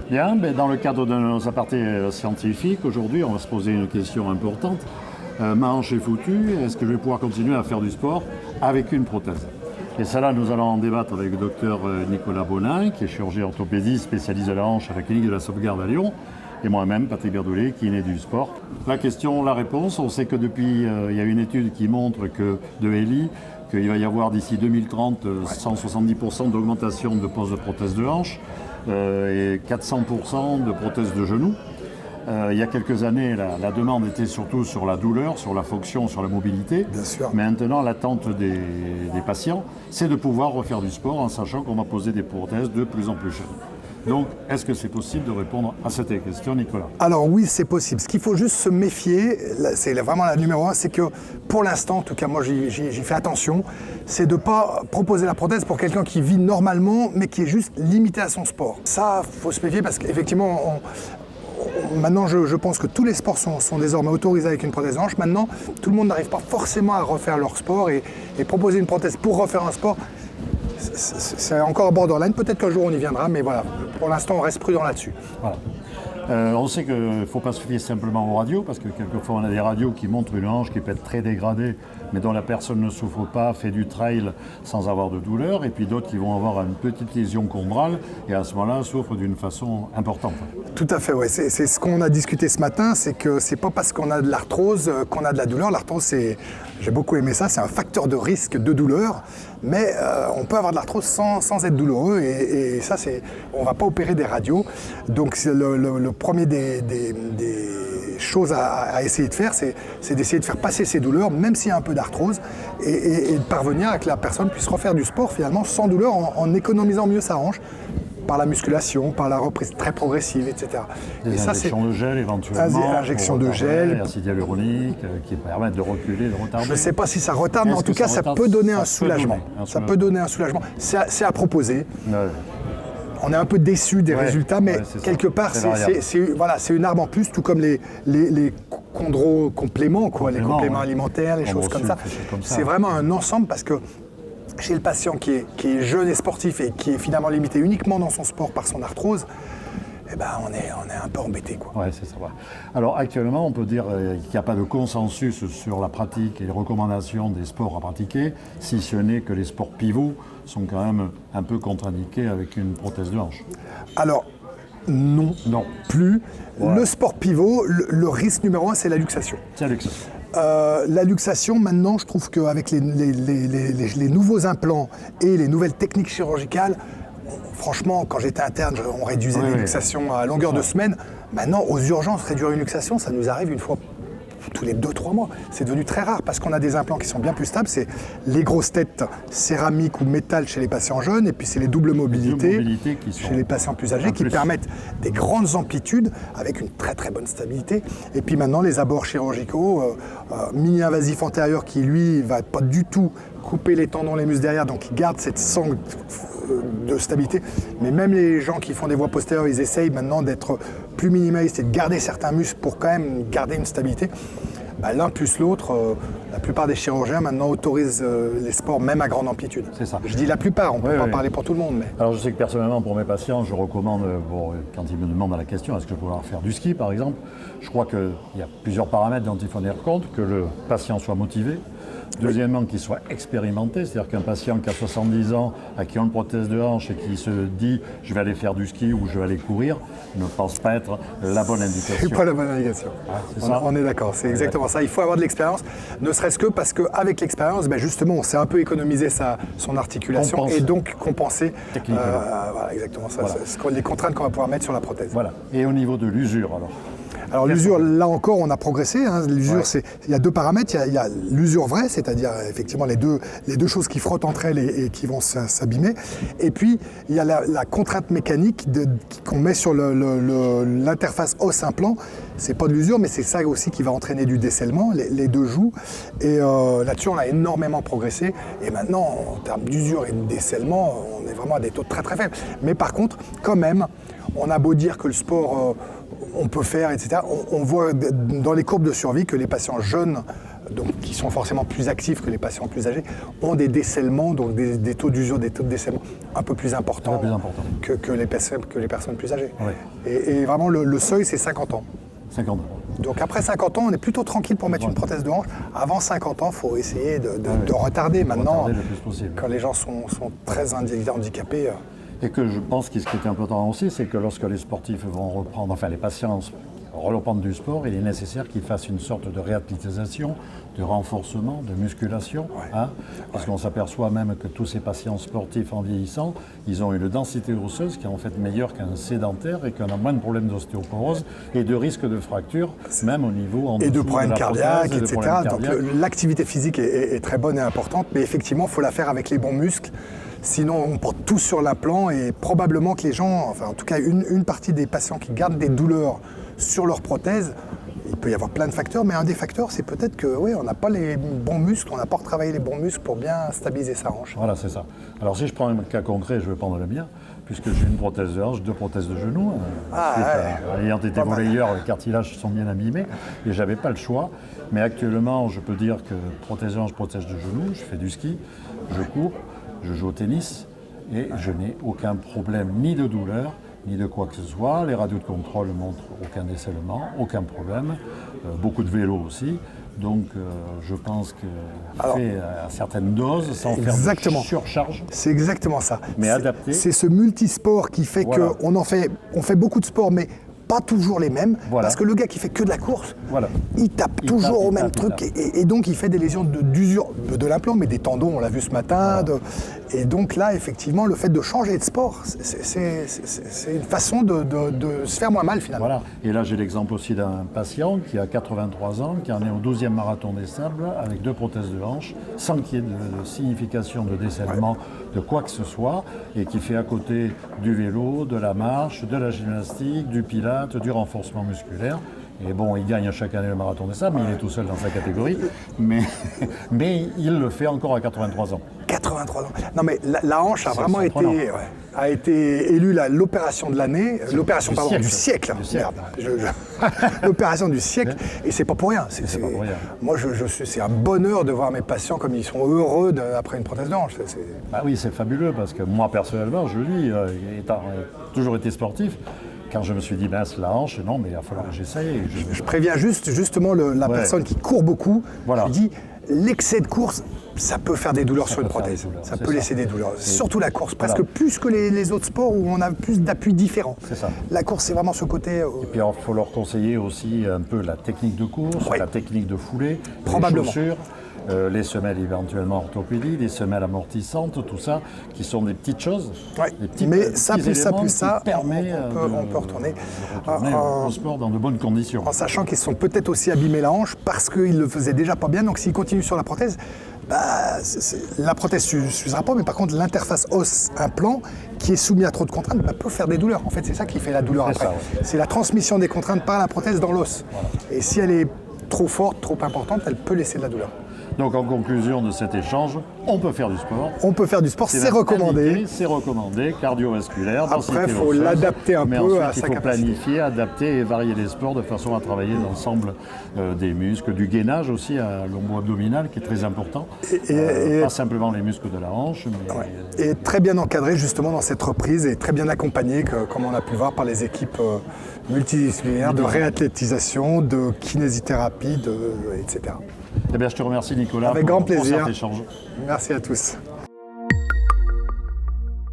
Bien, mais dans le cadre de nos apartés scientifiques, aujourd'hui, on va se poser une question importante. Ma hanche est foutue, est-ce que je vais pouvoir continuer à faire du sport avec une prothèse? Et ça là, nous allons en débattre avec le docteur Nicolas Bonin, qui est chirurgien orthopédiste, spécialiste de la hanche à la clinique de la Sauvegarde à Lyon, et moi-même, Patrick Berdoulet, qui est né du sport. La question, la réponse, on sait que depuis, il y a une étude qui montre que, de Eli, qu'il va y avoir d'ici 2030 170% d'augmentation de pose de prothèses de hanche et 400% de prothèses de genoux. Il y a quelques années, la demande était surtout sur la douleur, sur la fonction, sur la mobilité. Bien sûr. Maintenant, l'attente des patients, c'est de pouvoir refaire du sport en sachant qu'on va poser des prothèses de plus en plus jeunes. Donc, est-ce que c'est possible de répondre à cette question, Nicolas? Alors oui, c'est possible. Ce qu'il faut juste se méfier, c'est vraiment la numéro 1, c'est que pour l'instant, en tout cas moi j'y fais attention, c'est de ne pas proposer la prothèse pour quelqu'un qui vit normalement, mais qui est juste limité à son sport. Ça, il faut se méfier parce qu'effectivement, maintenant, je pense que tous les sports sont désormais autorisés avec une prothèse de hanche. Maintenant, tout le monde n'arrive pas forcément à refaire leur sport et proposer une prothèse pour refaire un sport, c'est encore borderline. Peut-être qu'un jour on y viendra, mais voilà, pour l'instant, on reste prudent là-dessus. Voilà. On sait qu'il ne faut pas se fier simplement aux radios, parce que quelquefois on a des radios qui montrent une hanche qui peut être très dégradée, mais dont la personne ne souffre pas, fait du trail sans avoir de douleur, et puis d'autres qui vont avoir une petite lésion chondrale, et à ce moment-là souffrent d'une façon importante. Tout à fait, oui. C'est ce qu'on a discuté ce matin, c'est que c'est pas parce qu'on a de l'arthrose qu'on a de la douleur. L'arthrose, j'ai beaucoup aimé ça, c'est un facteur de risque de douleur, mais on peut avoir de l'arthrose sans être douloureux, et ça, on ne va pas opérer des radios. Donc le premier des choses à essayer de faire, c'est d'essayer de faire passer ces douleurs, même s'il y a un peu d'arthrose, et de parvenir à que la personne puisse refaire du sport finalement sans douleur, en économisant mieux sa hanche, par la musculation, par la reprise très progressive, etc. Des injections de gel éventuellement. Des injections de gel. Acide hyaluronique qui permettent de reculer, de retarder. Je ne sais pas si ça retarde, mais en tout cas, ça peut donner un soulagement. Ça peut donner un soulagement. C'est à proposer. Ouais. On est un peu déçu des résultats, mais quelque part, c'est une arme en plus, tout comme les compléments, les compléments alimentaires, les choses comme ça. C'est vraiment un ensemble parce que chez le patient qui est jeune et sportif et qui est finalement limité uniquement dans son sport par son arthrose, eh ben on est un peu embêté, quoi. Ouais, c'est ça. Ouais. Alors actuellement, on peut dire qu'il n'y a pas de consensus sur la pratique et les recommandations des sports à pratiquer, si ce n'est que les sports pivots sont quand même un peu contre-indiqués avec une prothèse de hanche. Alors, non. Plus. Ouais. Le sport pivot, le risque numéro 1, c'est la luxation. C'est la luxation. La luxation, maintenant, je trouve qu'avec les nouveaux implants et les nouvelles techniques chirurgicales, franchement, quand j'étais interne, on réduisait les luxations à longueur de semaine. Maintenant, aux urgences, réduire une luxation, ça nous arrive une fois tous les 2-3 mois. C'est devenu très rare parce qu'on a des implants qui sont bien plus stables. C'est les grosses têtes céramiques ou métal chez les patients jeunes, et puis c'est les doubles mobilités chez les patients plus âgés qui permettent des grandes amplitudes avec une très très bonne stabilité. Et puis maintenant, les abords chirurgicaux, mini-invasif antérieur qui, lui, va pas du tout couper les tendons, les muscles derrière, donc il garde cette sangle de stabilité. Mais même les gens qui font des voies postérieures, ils essayent maintenant d'être plus minimalistes et de garder certains muscles pour quand même garder une stabilité. L'un plus l'autre, la plupart des chirurgiens maintenant autorisent les sports même à grande amplitude. C'est ça. Je dis la plupart, on ne peut pas parler pour tout le monde. Mais... Alors je sais que personnellement pour mes patients, je recommande, quand ils me demandent la question, est-ce que je peux leur faire du ski par exemple, je crois qu'il y a plusieurs paramètres dont il faut tenir compte, que le patient soit motivé. Deuxièmement, qu'il soit expérimenté, c'est-à-dire qu'un patient qui a 70 ans, à qui on a une prothèse de hanche et qui se dit « je vais aller faire du ski » ou « je vais aller courir », ne pense pas être la bonne indication. C'est pas la bonne indication. On est d'accord, c'est exactement ça. Il faut avoir de l'expérience, ne serait-ce que parce qu'avec l'expérience, justement, on sait un peu économiser son articulation et donc compenser exactement ça, les contraintes qu'on va pouvoir mettre sur la prothèse. Voilà. Et au niveau de l'usure, alors ? Alors l'usure, là encore, on a progressé. L'usure, il y a deux paramètres. Il y a l'usure vraie, c'est-à-dire effectivement les deux choses qui frottent entre elles et qui vont s'abîmer. Et puis, il y a la contrainte mécanique qu'on met sur l'interface os-implant. C'est pas de l'usure, mais c'est ça aussi qui va entraîner du décèlement, les deux joues. Et là-dessus, on a énormément progressé. Et maintenant, en termes d'usure et de décèlement, on est vraiment à des taux très très faibles. Mais par contre, quand même, on a beau dire que le sport... on peut faire, etc. On voit dans les courbes de survie que les patients jeunes donc qui sont forcément plus actifs que les patients plus âgés, ont des décèlements, donc des taux d'usure, des taux de décèlement un peu plus importants que les personnes plus âgées. Oui. Et vraiment, le seuil, c'est 50 ans. 50 ans. Donc après 50 ans, on est plutôt tranquille pour mettre une prothèse de hanche. Avant 50 ans, il faut essayer de retarder. Maintenant, retarder le plus possible. Quand les gens sont très handicapés. Et que je pense que ce qui est important aussi, c'est que lorsque les sportifs vont reprendre, enfin les patients reprendre du sport, il est nécessaire qu'ils fassent une sorte de réathlétisation, de renforcement, de musculation. Parce qu'on s'aperçoit même que tous ces patients sportifs en vieillissant, ils ont une densité osseuse qui est en fait meilleure qu'un sédentaire et qu'on a moins de problèmes d'ostéoporose et de risque de fracture, même au niveau en et de problèmes cardiaques, prothèse, etc. Donc l'activité physique est très bonne et importante, mais effectivement, il faut la faire avec les bons muscles. Sinon, on porte tout sur l'implant et probablement que les gens, enfin en tout cas une partie des patients qui gardent des douleurs sur leur prothèse, il peut y avoir plein de facteurs, mais un des facteurs, c'est peut-être que oui, on n'a pas les bons muscles, on n'a pas retravaillé les bons muscles pour bien stabiliser sa hanche. Voilà, c'est ça. Alors si je prends un cas concret, je vais prendre le mien, puisque j'ai une prothèse de hanche, 2 prothèses de genoux. Ayant été volleyeur, les cartilages sont bien abîmés et j'avais pas le choix. Mais actuellement, je peux dire que prothèse de hanche, prothèse de genoux, je fais du ski, je cours, je joue au tennis et je n'ai aucun problème ni de douleur, ni de quoi que ce soit. Les radios de contrôle montrent aucun décèlement, aucun problème. Beaucoup de vélo aussi. Donc je pense que fait à certaines doses, sans faire de surcharge. C'est exactement ça. Mais adapté. C'est ce multisport qui fait qu'on fait beaucoup de sports, mais pas toujours les mêmes, parce que le gars qui fait que de la course, il tape toujours au même truc, et donc il fait des lésions d'usure de l'implant, mais des tendons, on l'a vu ce matin, et donc là, effectivement, le fait de changer de sport, c'est une façon de se faire moins mal, finalement. Voilà, et là j'ai l'exemple aussi d'un patient qui a 83 ans, qui en est au 12e marathon des Sables, avec 2 prothèses de hanche, sans qu'il y ait de signification de décèlement de quoi que ce soit, et qui fait à côté du vélo, de la marche, de la gymnastique, du pilates, du renforcement musculaire. Et bon, il gagne chaque année le marathon des Sables, mais il est tout seul dans sa catégorie. Mais il le fait encore à 83 ans. 83 ans. Non mais la hanche a vraiment été élue l'opération de l'année, l'opération du siècle. L'opération du siècle, et c'est pas pour rien. Moi, c'est un bonheur de voir mes patients comme ils sont heureux après une prothèse de hanche. Ah oui, c'est fabuleux, parce que moi, personnellement, je le dis, ayant toujours été sportif, quand je me suis dit, la hanche, non, mais il va falloir que j'essaye. Je préviens justement la personne qui court beaucoup. Voilà. Je dis, l'excès de course, ça peut faire des douleurs sur une prothèse. Ça peut laisser des douleurs. Surtout la course, presque plus que les autres sports où on a plus d'appuis différents. C'est ça. La course, c'est vraiment ce côté... Et puis il faut leur conseiller aussi un peu la technique de course, la technique de foulée, les chaussures. Les semelles éventuellement orthopédiques, les semelles amortissantes, tout ça, qui sont des petites choses. Mais ça plus ça, permet on peut retourner au sport dans de bonnes conditions. En sachant qu'ils se sont peut-être aussi abîmés la hanche parce qu'ils le faisaient déjà pas bien, donc s'ils continuent sur la prothèse, la prothèse ne s'usera pas, mais par contre l'interface os-implant qui est soumis à trop de contraintes peut faire des douleurs. En fait, c'est ça qui fait la douleur après. C'est la transmission des contraintes par la prothèse dans l'os. Et si elle est trop forte, trop importante, elle peut laisser de la douleur. Donc en conclusion de cet échange, on peut faire du sport. On peut faire du sport, c'est recommandé. C'est recommandé, cardiovasculaire. Après, il faut l'adapter un peu à sa capacité. Il faut planifier, adapter et varier les sports de façon à travailler l'ensemble des muscles, du gainage aussi à l'ombo-abdominal qui est très important. Pas simplement les muscles de la hanche. Mais et très bien encadré justement dans cette reprise et très bien accompagné, comme on a pu voir par les équipes multidisciplinaires de réathlétisation, de kinésithérapie, etc. Eh bien, je te remercie Nicolas Avec grand plaisir. pour cet échange. Merci à tous.